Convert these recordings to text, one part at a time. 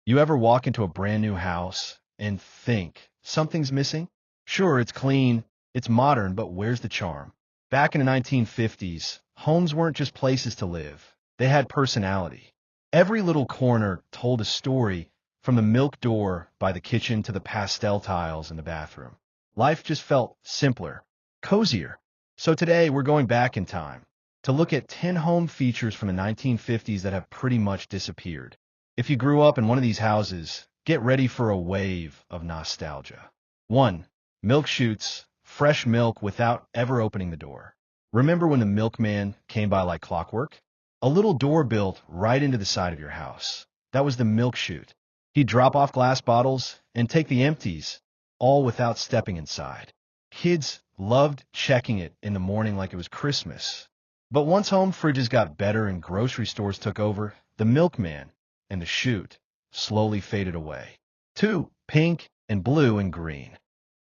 You ever walk into a brand new house and think something's missing? Sure, it's clean, it's modern, but where's the charm? Back in the 1950s, homes weren't just places to live. They had personality. Every little corner told a story, from the milk door by the kitchen to the pastel tiles in the bathroom. Life just felt simpler, cozier. So today we're going back in time to look at 10 home features from the 1950s that have pretty much disappeared. If you grew up in one of these houses, get ready for a wave of nostalgia. 1. Milk chutes, fresh milk without ever opening the door. Remember when the milkman came by like clockwork? A little door built right into the side of your house. That was the milk chute. He'd drop off glass bottles and take the empties, all without stepping inside. Kids loved checking it in the morning like it was Christmas. But once home fridges got better and grocery stores took over, the milkman and the chute slowly faded away. 2. Pink and blue and green.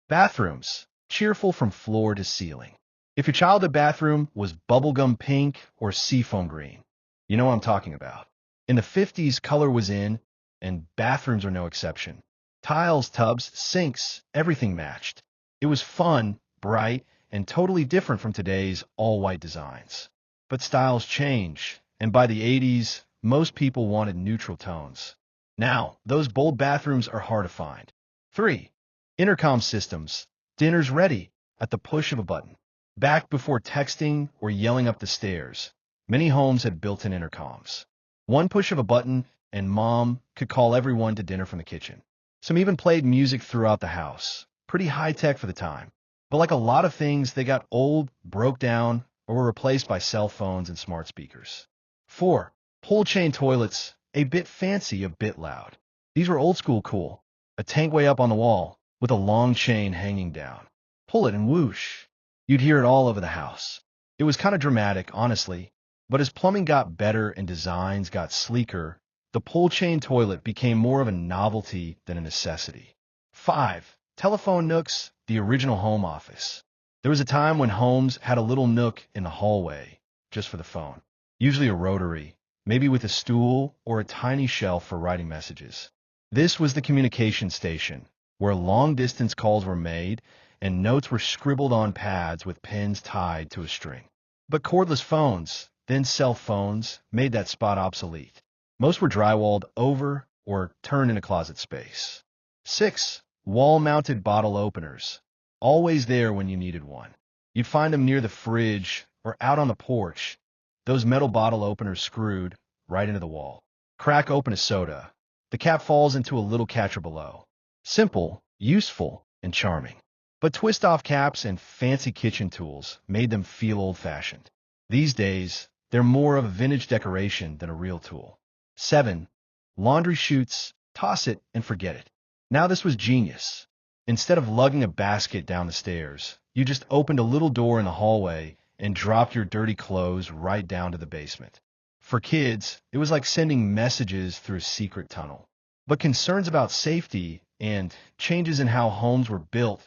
Bathrooms, cheerful from floor to ceiling. If your childhood bathroom was bubblegum pink or seafoam green, you know what I'm talking about. In the 50s, color was in, and bathrooms are no exception. Tiles, tubs, sinks, everything matched. It was fun, bright, and totally different from today's all-white designs. But styles change, and by the 80s, most people wanted neutral tones. Now, those bold bathrooms are hard to find. 3. Intercom systems. Dinner's ready at the push of a button. Back before texting or yelling up the stairs, many homes had built-in intercoms. One push of a button, and mom could call everyone to dinner from the kitchen. Some even played music throughout the house. Pretty high-tech for the time. But like a lot of things, they got old, broke down, or were replaced by cell phones and smart speakers. 4. Pull chain toilets, a bit fancy, a bit loud. These were old school cool. A tank way up on the wall, with a long chain hanging down. Pull it and whoosh. You'd hear it all over the house. It was kind of dramatic, honestly, but as plumbing got better and designs got sleeker, the pull chain toilet became more of a novelty than a necessity. 5. Telephone nooks, the original home office. There was a time when homes had a little nook in the hallway, just for the phone. Usually a rotary, maybe with a stool or a tiny shelf for writing messages. This was the communication station, where long-distance calls were made and notes were scribbled on pads with pens tied to a string. But cordless phones, then cell phones, made that spot obsolete. Most were drywalled over or turned into closet space. 6. Wall-mounted bottle openers. Always there when you needed one. You'd find them near the fridge or out on the porch. Those metal bottle openers screwed right into the wall. Crack open a soda. The cap falls into a little catcher below. Simple, useful, and charming. But twist-off caps and fancy kitchen tools made them feel old-fashioned. These days, they're more of a vintage decoration than a real tool. 7. Laundry chutes. Toss it and forget it. Now this was genius. Instead of lugging a basket down the stairs, you just opened a little door in the hallway and dropped your dirty clothes right down to the basement. For kids, it was like sending messages through a secret tunnel. But concerns about safety and changes in how homes were built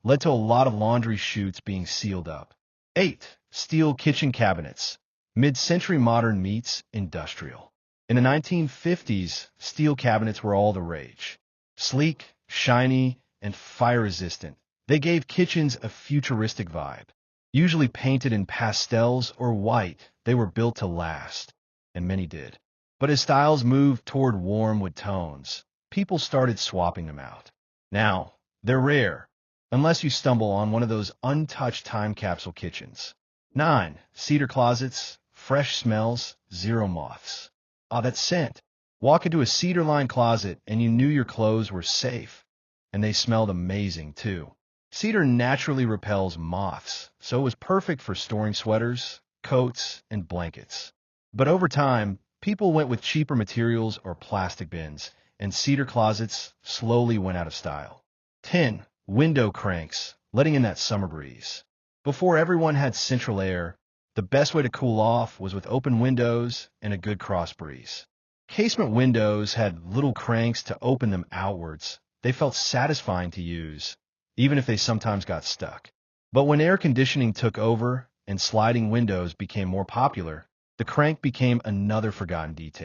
led to a lot of laundry chutes being sealed up. 8. Steel kitchen cabinets. Mid-century modern meets industrial. In the 1950s, steel cabinets were all the rage. Sleek, shiny, and fire-resistant. They gave kitchens a futuristic vibe. Usually painted in pastels or white, they were built to last, and many did. But as styles moved toward warm wood tones, people started swapping them out. Now, they're rare, unless you stumble on one of those untouched time capsule kitchens. 9. Cedar closets, fresh smells, zero moths. Ah, that scent. Walk into a cedar-lined closet and you knew your clothes were safe. And they smelled amazing, too. Cedar naturally repels moths, so it was perfect for storing sweaters, coats, and blankets. But over time, people went with cheaper materials or plastic bins, and cedar closets slowly went out of style. 10. Window cranks, letting in that summer breeze. Before everyone had central air, the best way to cool off was with open windows and a good cross breeze. Casement windows had little cranks to open them outwards. They felt satisfying to use, even if they sometimes got stuck. But when air conditioning took over and sliding windows became more popular, the crank became another forgotten detail.